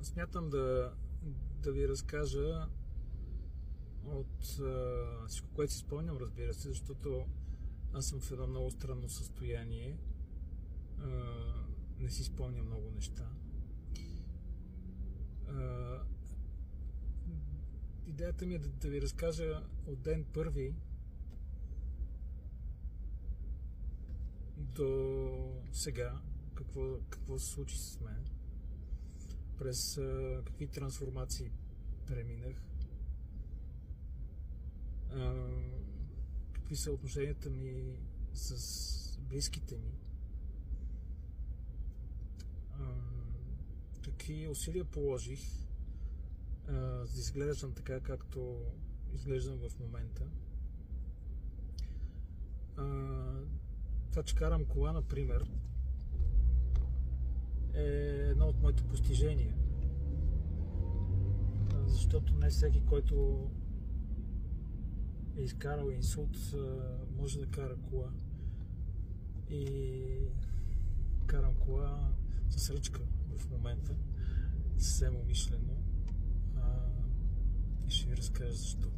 Смятам да ви разкажа от всичко, което си спомням, разбира се, защото аз съм в едно много странно състояние. Не си спомням много неща. Идеята ми е да ви разкажа от ден първи до сега какво се случи с мен, през какви трансформации преминах, какви са отношенията ми с близките ми, какви усилия положих за да изглеждам така, както изглеждам в момента. Това, че карам кола, например, е едно от моите постижения. Защото не всеки, който е изкарал инсулт, може да кара кола. И карам кола с ръчка в момента, съвсем умишлено. И ще ви разкажа защо.